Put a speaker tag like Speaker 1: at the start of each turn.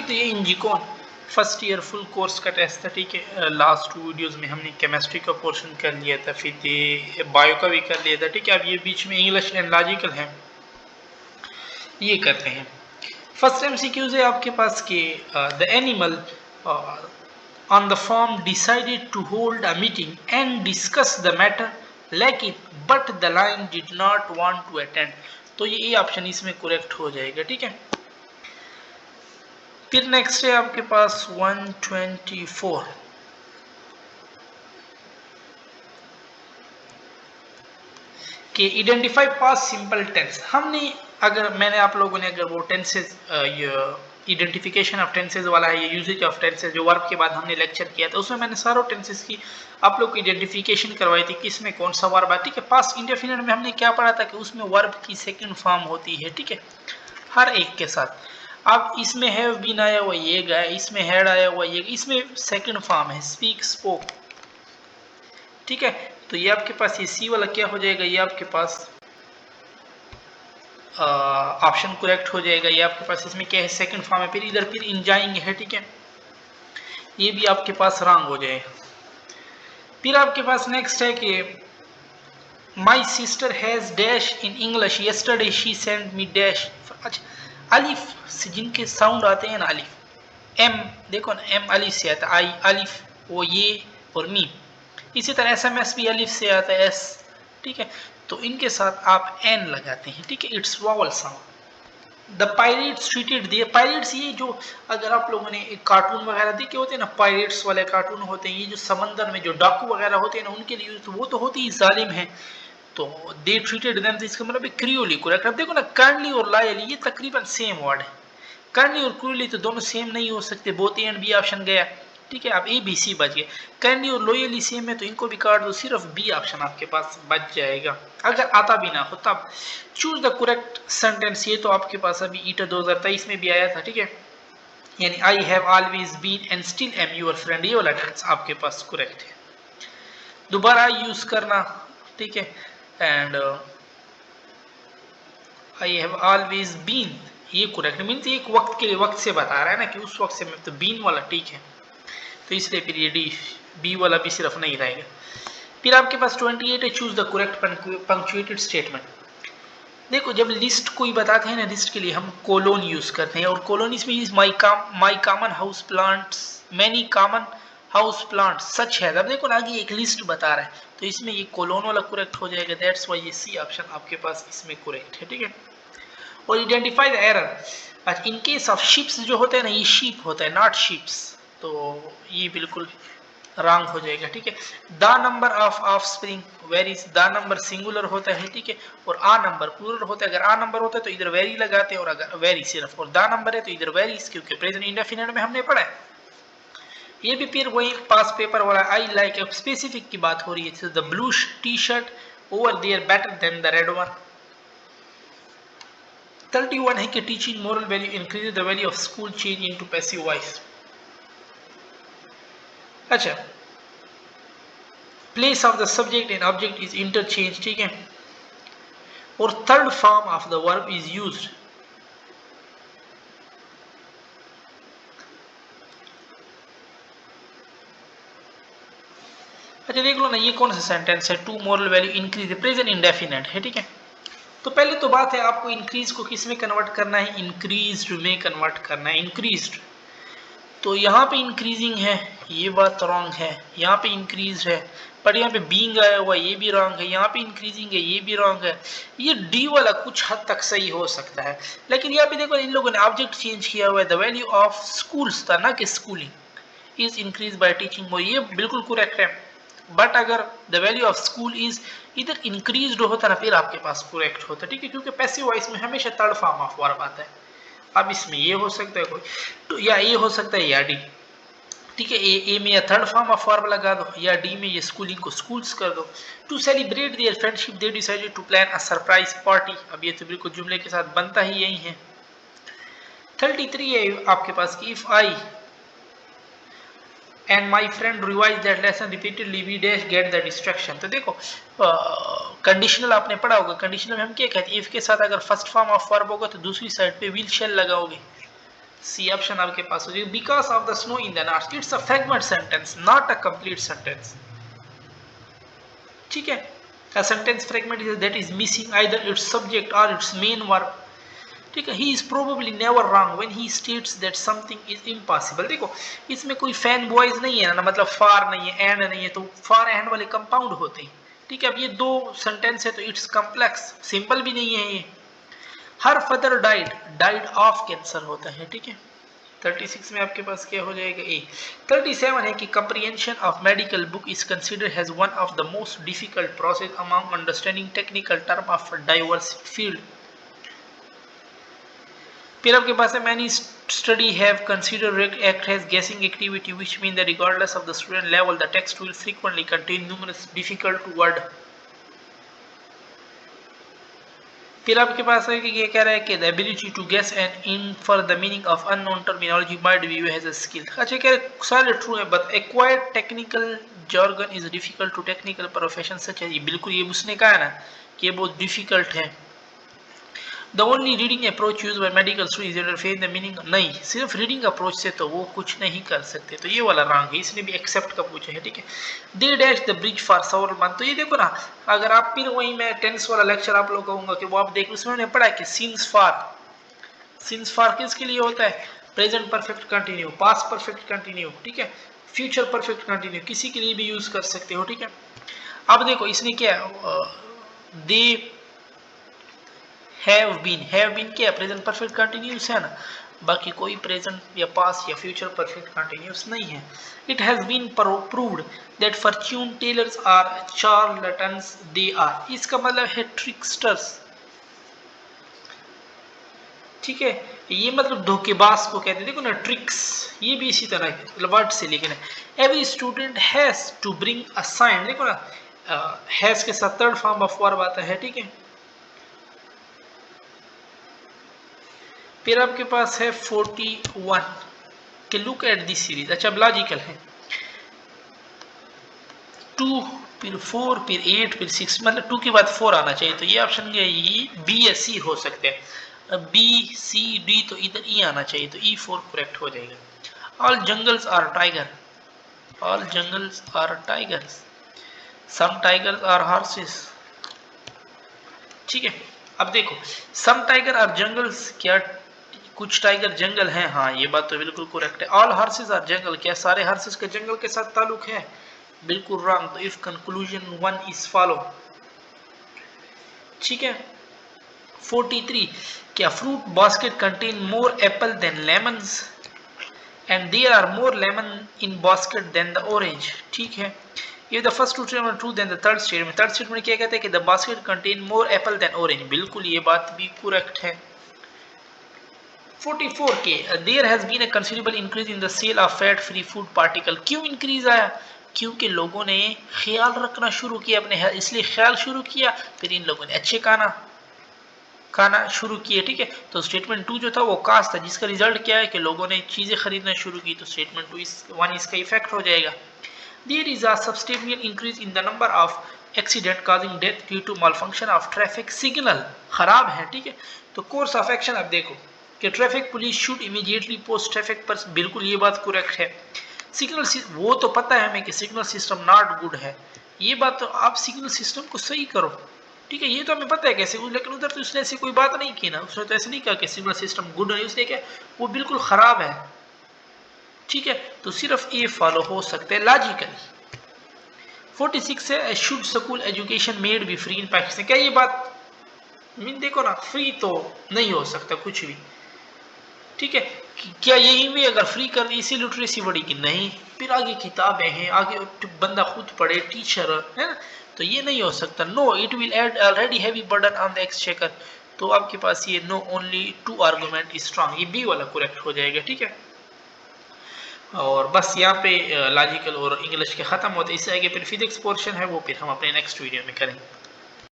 Speaker 1: ठीक, तो ये इंजीकॉन फर्स्ट ईयर फुल कोर्स का टेस्ट था। ठीक है, लास्ट 2 वीडियोस में हमने केमिस्ट्री का पोर्शन कर लिया था, फिर ये बायो का भी कर लिया था। ठीक है, अब ये बीच में इंग्लिश एंड लॉजिकल है, ये करते हैं। फर्स्ट एमसीक्यूज है आपके पास कि the animal on the farm decided to hold a meeting and discuss the matter like it, but the lion did not want to attend। तो ये ऑप्शन इसमें करेक्ट हो जाएगा। ठीक है, फिर नेक्स्ट है आपके पास 124 कि आइडेंटिफाई पास्ट सिंपल टेंस। हमने अगर मैंने आप लोगों ने अगर वो टेंसेस आइडेंटिफिकेशन ऑफ टेंसेस वाला है, ये यूजेज ऑफ टेंसेस जो वर्ब के बाद हमने लेक्चर किया था, उसमें मैंने सारों टेंसेस की आप लोग को आइडेंटिफिकेशन करवाई थी कि इसमें कौन सा वर्ब है। ठीक है, पास्ट इंडेफिनिट में हमने क्या पढ़ा था कि उसमें वर्ब की सेकंड फॉर्म होती है। ठीक है, हर एक के साथ। अब इसमें हैव बीन आया हुआ ये गया, इसमें हैड आया हुआ ये, इसमें सेकंड फॉर्म है स्पीक स्पोक। ठीक है, तो ये आपके पास ये सी वाला क्या हो जाएगा, ये आपके पास ऑप्शन करेक्ट हो जाएगा। ये आपके पास इसमें क्या है, सेकंड फॉर्म है। फिर इधर फिर इन जाएंगे है। ठीक है, ये भी आपके पास रॉन्ग हो जाएगा। फिर आपके पास नेक्स्ट है कि my sister has dash in English yesterday she send me dash. अच्छा, अलिफ से जिनके साउंड आते हैं ना, अलिफ एम, देखो ना एम अलिफ से आता है, आई अलिफ वो ये और मी। इसी तरह एसएमएस भी अलिफ से आता है, एस। ठीक है, तो इनके साथ आप एन लगाते हैं। ठीक है, it's vowel sound. The pirates treated the pirates, ये जो अगर आप लोगों ने एक कार्टून वगैरह देखे होते हैं ना, पायरेट्स वाले कार्टून होते हैं, ये जो समंदर में जो डाकू वगैरह होते हैं ना, उनके लिए तो वो तो होती ही जालिम है। तो दे ट्रीटेड देम, इसका मतलब क्रियोली करेक्ट। अब देखो ना, कर्नली और लॉयली ये तकरीबन सेम वर्ड है। कर्नली और क्रूली तो दोनों सेम नहीं हो सकते, बोथ एंड बी ऑप्शन गया। ठीक है, अब ए बी सी बच गए। कर्नली और लॉयली सेम है तो इनको भी काट दो, सिर्फ बी ऑप्शन आपके पास बच जाएगा। अगर आता भी ना हो तब चूज द करेक्ट सेंटेंस। ये तो आपके पास अभी ईटा 2023 में भी आया था। ठीक है, यानी I have always been and still am your friend, ये वाला टेंस आपके पास करेक्ट है। दोबारा यूज करना। ठीक है, and I have always been, ये करेक्ट मीन्स एक वक्त के लिए, वक्त से बता रहा है ना कि उस वक्त से, तो बीन वाला ठीक है, तो इसलिए फिर ये डी बी वाला भी सिर्फ नहीं रहेगा। फिर आपके पास 28 है, choose the correct punctuated statement. देखो, जब लिस्ट कोई बताते हैं ना, लिस्ट के लिए हम कोलोन यूज करते हैं, और कोलोन इसमें my common house plants, many common house plant such है। अब देखो ना, आगे एक लिस्ट बता रहा है तो इसमें ये कोलोन वाला करेक्ट हो जाएगा। दैट्स व्हाई ये सी ऑप्शन आपके पास इसमें करेक्ट है। ठीक है, और identify the error. In case of ships जो होता है ना, ये शीप होता है नॉट शिप्स, तो ये बिल्कुल रॉन्ग हो जाएगा। ठीक है, the number of offspring varies, the number singular होता है। ठीक है, और आ नंबर प्लूरल होता है। अगर आ नंबर होता है तो इधर वेरी लगाते हैं, और अगर वेरी सिर्फ, और द नंबर है तो इधर वेरीज, क्योंकि प्रेजेंट इंडेफिनिट में हमने पढ़ा है। ये भी फिर वही पास पेपर वाला आई लाइक स्पेसिफिक की बात हो रही है। The blue T shirt over there better than the red one. 31 है कि teaching moral value increase the value of school change into passive voice. अच्छा, place of the subject and object is interchange. ठीक है, और third form of the verb is used. अच्छा, देख लो ना, ये कौन सा सेंटेंस है, to moral value increase, present indefinite है। ठीक है, तो पहले तो बात है आपको इंक्रीज को किस में कन्वर्ट करना है, इंक्रीज्ड में कन्वर्ट करना है। इंक्रीज्ड, तो यहाँ पे इंक्रीजिंग है, ये बात रॉन्ग है। यहाँ पे इंक्रीज है, पर यहाँ पे बीइंग आया हुआ, ये भी रॉन्ग है। यहाँ पे इंक्रीजिंग है, ये भी रॉन्ग है। ये डी वाला कुछ हद तक सही हो सकता है, लेकिन यहाँ पे देखो इन लोगों ने ऑब्जेक्ट चेंज किया हुआ है। द वैल्यू ऑफ स्कूल्स था ना कि schooling is increase by teaching more, ये बिल्कुल करेक्ट है। बट अगर the value of school is इधर इंक्रीज होता ना, फिर आपके पास करेक्ट होता। ठीक है, क्योंकि पैसिव वॉइस में हमेशा थर्ड फॉर्म ऑफ वर्ब आता है। अब इसमें ये हो सकता है कोई तो, या ये हो सकता है या डी। ठीक है, ए में या थर्ड फॉर्म ऑफ वर्ब लगा दो, या डी में ये स्कूलिंग को स्कूल्स कर दो। To celebrate their friendship they decided to plan a surprise party. अब ये तो बिल्कुल जुमले के साथ बनता ही यही है। 33 है आपके पास कि if I and my friend revise that lesson repeatedly we dash get the distraction. तो देखो, कंडीशनल आपने पढ़ा होगा। कंडीशनल में हम क्या कहते हैं, इफ के साथ अगर फर्स्ट फॉर्म ऑफ वर्ब होगा तो दूसरी साइड पे विल शैल लगाओगे। सी ऑप्शन आपके पास हो जाएगा, because of the snow in the north. It's a fragment sentence, not a complete sentence. ठीक है, a sentence fragment is that is missing either its subject or its main verb। ठीक है, he is probably never wrong when he states that something is impossible। देखो इसमें कोई fan boys नहीं है ना, मतलब फार नहीं है, एंड नहीं है, तो फार एंड वाले कंपाउंड होते हैं। ठीक है, अब ये दो सेंटेंस है तो इट्स कॉम्प्लेक्स, सिंपल भी नहीं है ये। Her father died of cancer होता है। ठीक है, 36 में आपके पास क्या हो जाएगा, ए। 37 है कि comprehension of medical book is considered as one of the most difficult process among understanding technical term of diverse field। फिर आपके पास है many study have considered act as guessing activity, which mean that regardless of the student level the text will frequently contain numerous difficult word। फिर आपके पास है कि ये कह रहा है कि the ability to guess and infer the meaning of unknown terminology might be viewed as a skill। अच्छा कह रहे सारे ट्रू है, but acquired technical jargon is difficult to technical professions such as, ये बिल्कुल ये उसने कहा है ना कि ये बहुत डिफिकल्ट है। The only reading approach used by medical students is to interfere the meaning। नहीं, सिर्फ रीडिंग अप्रोच से तो वो कुछ नहीं कर सकते, तो ये वाला रॉन्ग है, इसने भी एक्सेप्ट का पूछा है। ठीक है, they dash the bridge for several months। तो ये देखो ना, अगर आप फिर वही मैं टेंस वाला लेक्चर आप लोग कहूंगा कि वो आप देख, उसमें हमने पढ़ा कि सिंस फॉर किसके लिए होता है, present perfect continue, past perfect continue. ठीक है, फ्यूचर परफेक्ट कंटिन्यू किसी के लिए भी यूज कर सकते हो। ठीक है, अब देखो इसने क्या, दे हैव बीन क्या प्रेजेंट परफेक्ट कंटिन्यूस है ना, बाकी कोई प्रेजेंट या पास्ट या फ्यूचर परफेक्ट कंटिन्यूस नहीं है। It has been proved that fortune tellers are charlatans, they are, इसका मतलब है ट्रिकस्टर्स। ठीक है, ये मतलब धोखेबाज को कहते हैं। देखो ना ट्रिक्स, ये भी इसी तरह वर्ड से लिखे ना। Every student has to bring a sign. देखो ना, हैज के साथ थर्ड फॉर्म ऑफ वर्ब आता है। ठीक है, फिर आपके पास है 41 के लुक एट दिस सीरीज। अच्छा अब लॉजिकल है, 2 फिर 4 फिर 8 फिर 6, मतलब 2 के बाद 4 आना चाहिए, तो ये ऑप्शन बी या सी हो सकते हैं। बी सी डी तो इधर ई आना चाहिए, तो ई 4 करेक्ट हो जाएगा। All jungles are tiger, all jungles are tigers, some tigers are horses. ठीक है, अब देखो सम टाइगर आर जंगल्स, क्या कुछ टाइगर जंगल हैं, हाँ ये बात तो बिल्कुल करेक्ट है। ऑल हॉर्सेस आर जंगल, क्या सारे हॉर्सेस के जंगल के साथ ताल्लुक है, बिल्कुल रॉन्ग। तो इफ कंक्लूजन 1 इज फॉलो। ठीक है, 43 क्या fruit basket contain more apple than lemons and there are more lemon in basket than the orange. ठीक है, ये the first two statement true than the third statement. Third statement क्या कहते हैं कि the basket contain more apple than orange, बिल्कुल ये बात भी करेक्ट है। 44 के there has been a considerable increase in the sale of fat free food particle. क्यों इंक्रीज आया, क्योंकि लोगों ने ख्याल रखना शुरू किया अपने हेल्थ, इसलिए ख्याल शुरू किया, फिर इन लोगों ने अच्छे खाना शुरू किए। ठीक है, तो स्टेटमेंट 2 जो था वो कास्ट था, जिसका रिजल्ट क्या है कि लोगों ने चीजें खरीदना शुरू की, तो स्टेटमेंट 1 इसका इफेक्ट हो जाएगा। There is a substantial increase in the number of accident causing death due to malfunction of traffic signal, खराब है। ठीक है, तो कोर्स ऑफ एक्शन अब देखो कि traffic police should immediately post traffic पर, बिल्कुल ये बात करेक्ट है। सिग्नल वो तो पता है हमें कि सिग्नल सिस्टम नॉट गुड है, ये बात तो आप सिग्नल सिस्टम को सही करो। ठीक है, ये तो हमें पता है कैसे, लेकिन उधर तो उसने ऐसी कोई बात नहीं की ना, उसने तो ऐसे नहीं कहा कि सिग्नल सिस्टम गुड है, उसने क्या वो बिल्कुल खराब है। ठीक है, तो सिर्फ ये फॉलो हो सकते हैं लॉजिकली। 46 है should school education made B free in Pakistan, क्या ये बात मीन देखो ना, फ्री तो नहीं हो सकता कुछ भी। ठीक है, क्या यही भी अगर फ्री कर दी इसी लिटरेसी बढ़ी कि नहीं, फिर आगे किताबें हैं, आगे बंदा खुद पढ़े, टीचर है ना, तो ये नहीं हो सकता। No it will add already heavy burden on the exchequer, तो आपके पास ये no only 2 argument is strong, ये बी वाला करेक्ट हो जाएगा। ठीक है, और बस यहाँ पे लॉजिकल और इंग्लिश के खत्म होते हैं, इससे आगे फिर फिजिक्स पोर्शन है वो फिर हम अपने नेक्स्ट वीडियो में करेंगे।